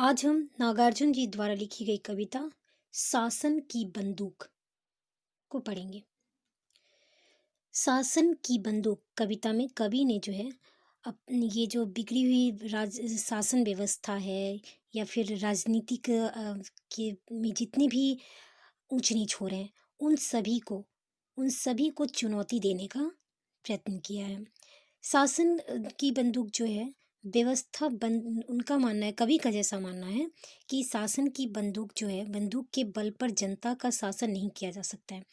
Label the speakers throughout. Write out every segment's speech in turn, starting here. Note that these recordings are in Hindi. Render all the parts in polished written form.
Speaker 1: आज हम नागार्जुन जी द्वारा लिखी गई कविता शासन की बंदूक को पढ़ेंगे। शासन की बंदूक कविता में कवि ने जो है अपनी ये जो बिगड़ी हुई राज शासन व्यवस्था है या फिर राजनीतिक के में जितने भी ऊंच नीच हो रहे हैं उन सभी को चुनौती देने का प्रयत्न किया है। शासन की बंदूक जो है व्यवस्था बंद उनका मानना है, कवि का जैसा मानना है कि शासन की बंदूक जो है, बंदूक के बल पर जनता का शासन नहीं किया जा सकता है।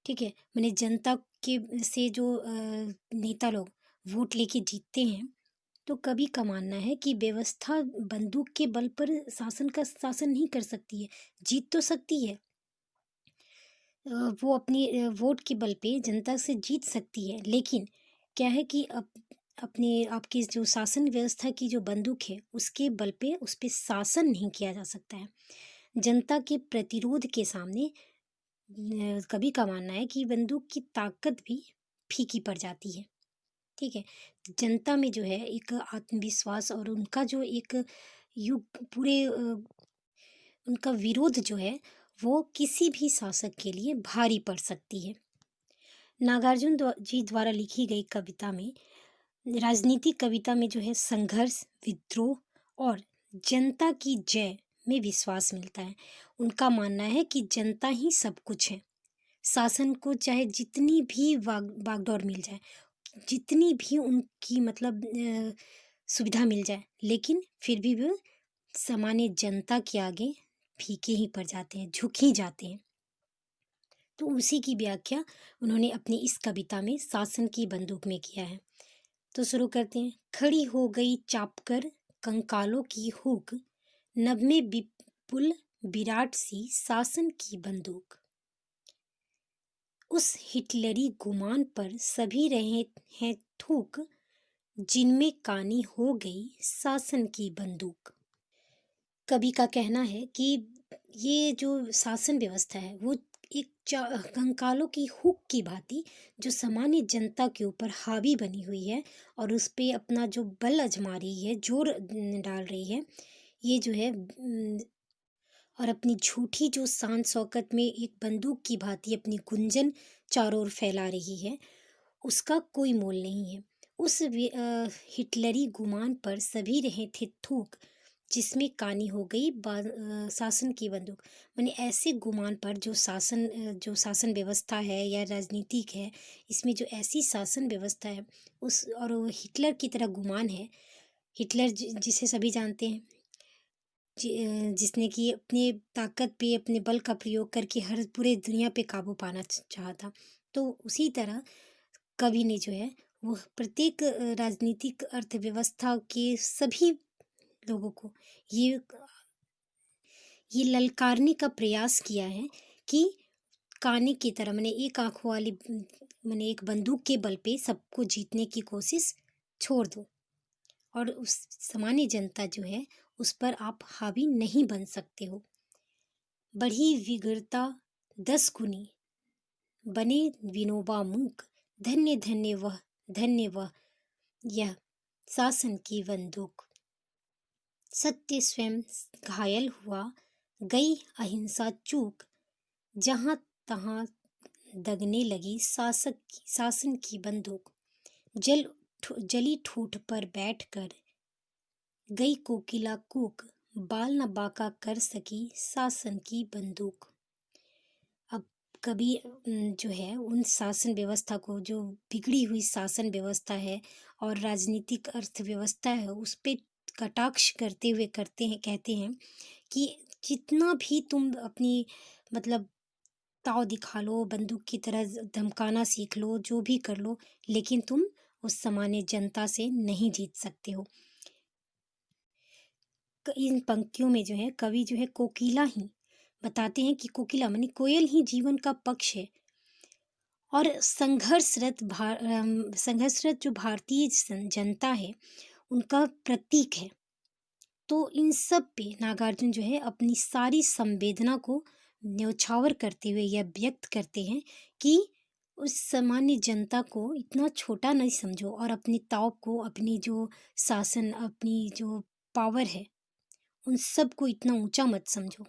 Speaker 1: ठीक है, मैंने जनता के से जो नेता लोग वोट लेके जीतते हैं, तो कवि का मानना है कि व्यवस्था बंदूक के बल पर शासन नहीं कर सकती है। जीत तो सकती है, वो अपनी वोट के बल पे जनता से जीत सकती है, लेकिन क्या है कि अपने आपकी जो शासन व्यवस्था की जो बंदूक है उसके बल पे उस पे शासन नहीं किया जा सकता है। जनता के प्रतिरोध के सामने कवि का मानना है कि बंदूक की ताकत भी फीकी पड़ जाती है। ठीक है, जनता में जो है एक आत्मविश्वास और उनका जो एक युग पूरे उनका विरोध जो है वो किसी भी शासक के लिए भारी पड़ सकती है। नागार्जुन जी द्वारा लिखी गई कविता में राजनीतिक कविता में जो है संघर्ष, विद्रोह और जनता की जय में विश्वास मिलता है। उनका मानना है कि जनता ही सब कुछ है। शासन को चाहे जितनी भी बागडोर मिल जाए, जितनी भी उनकी मतलब सुविधा मिल जाए, लेकिन फिर भी वो सामान्य जनता के आगे फीके ही पड़ जाते हैं, झुक ही जाते हैं। तो उसी की व्याख्या उन्होंने अपनी इस कविता में शासन की बंदूक में किया है। तो शुरू करते हैं। खड़ी हो गई चापकर कंकालों की हुक, नभ में विपुल विराट सी शासन की बंदूक। उस हिटलरी गुमान पर सभी रहे हैं थूक, जिनमें कानी हो गई शासन की बंदूक। कवि का कहना है कि ये जो शासन व्यवस्था है वो एक कंकालों की हुक की भांति जो सामान्य जनता के ऊपर हावी बनी हुई है और उस पे अपना जो बल आजमा रही है, जोर डाल रही है, ये जो है और अपनी झूठी जो शान शौकत में एक बंदूक की भांति अपनी गुंजन चारों ओर फैला रही है, उसका कोई मोल नहीं है। उस हिटलरी गुमान पर सभी रहे थे थूक, जिसमें कानी हो गई शासन की बंदूक। माने ऐसे गुमान पर जो शासन व्यवस्था है या राजनीतिक है, इसमें जो ऐसी शासन व्यवस्था है उस और वो हिटलर की तरह गुमान है। हिटलर जिसे सभी जानते हैं, जिसने कि अपने ताकत पे अपने बल का प्रयोग करके हर पूरे दुनिया पे काबू पाना चाहा था। तो उसी तरह कवि ने जो है वो प्रत्येक राजनीतिक अर्थव्यवस्था के सभी लोगों को ये ये ललकारने का प्रयास किया है कि काने की तरह मैंने एक आंखों वाली मैंने एक बंदूक के बल पे सबको जीतने की कोशिश छोड़ दो और उस सामान्य जनता जो है उस पर आप हावी नहीं बन सकते हो। बढ़ी विगड़ता 10 गुनी, बने विनोबा मूक, धन्य वह यह शासन की बंदूक। सत्य स्वयं घायल हुआ, गई अहिंसा चूक, जहां तहां दगने लगी शासन की बंदूक। जली ठूठ पर बैठकर गई कोकिला कूक, बाल न बांका कर सकी शासन की बंदूक। अब कभी जो है उन शासन व्यवस्था को, जो बिगड़ी हुई शासन व्यवस्था है और राजनीतिक अर्थव्यवस्था है, उस पे कटाक्ष करते हुए कहते हैं कि जितना भी तुम अपनी मतलब ताव दिखा लो, बंदूक की तरह धमकाना सीख लो, जो भी कर लो, लेकिन तुम उस सामान्य जनता से नहीं जीत सकते हो। इन पंक्तियों में जो है कवि जो है कोकिला ही बताते हैं कि कोकिला माने कोयल ही जीवन का पक्ष है और संघर्षरत जो भारतीय जनता है उनका प्रतीक है। तो इन सब पे नागार्जुन जो है अपनी सारी संवेदना को न्यौछावर करते हुए यह व्यक्त करते हैं कि उस सामान्य जनता को इतना छोटा नहीं समझो और अपनी ताव को, अपनी जो शासन, अपनी जो पावर है उन सबको इतना ऊँचा मत समझो।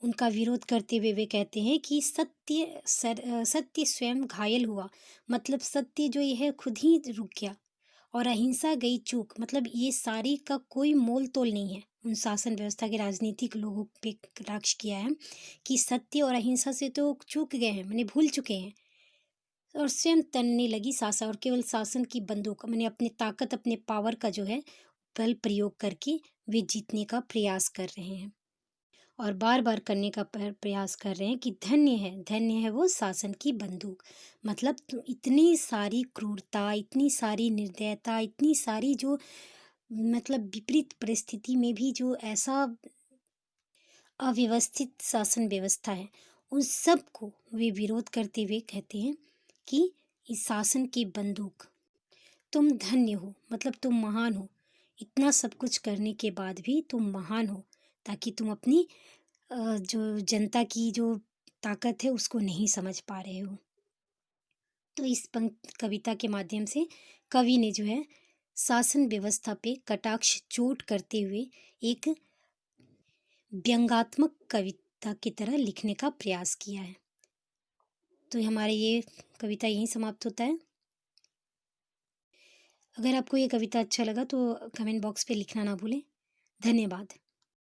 Speaker 1: उनका विरोध करते हुए वे कहते हैं कि सत्य स्वयं घायल हुआ, मतलब सत्य जो ये है खुद ही रुक गया, और अहिंसा गई चूक, मतलब ये सारी का कोई मोल तोल नहीं है। उन शासन व्यवस्था के राजनीतिक लोगों पे कटाक्ष किया है कि सत्य और अहिंसा से तो चूक गए हैं, मैंने भूल चुके हैं, और स्वयं तनने लगी शासन, और केवल शासन की बंदूक मैंने अपनी ताकत, अपने पावर का जो है बल प्रयोग करके वे जीतने का प्रयास कर रहे हैं, और बार बार करने का प्रयास कर रहे हैं कि धन्य है वो शासन की बंदूक। मतलब इतनी सारी क्रूरता, इतनी सारी निर्दयता, इतनी सारी जो मतलब विपरीत परिस्थिति में भी जो ऐसा अव्यवस्थित शासन व्यवस्था है, उन सब को वे विरोध करते हुए कहते हैं कि इस शासन की बंदूक, तुम धन्य हो, मतलब तुम महान हो, इतना सब कुछ करने के बाद भी तुम महान हो, ताकि तुम अपनी जो जनता की जो ताकत है उसको नहीं समझ पा रहे हो। तो इस कविता के माध्यम से कवि ने जो है शासन व्यवस्था पे कटाक्ष चोट करते हुए एक व्यंग्यात्मक कविता की तरह लिखने का प्रयास किया है। तो हमारे ये कविता यहीं समाप्त होता है। अगर आपको ये कविता अच्छा लगा तो कमेंट बॉक्स पे लिखना ना भूलें। धन्यवाद।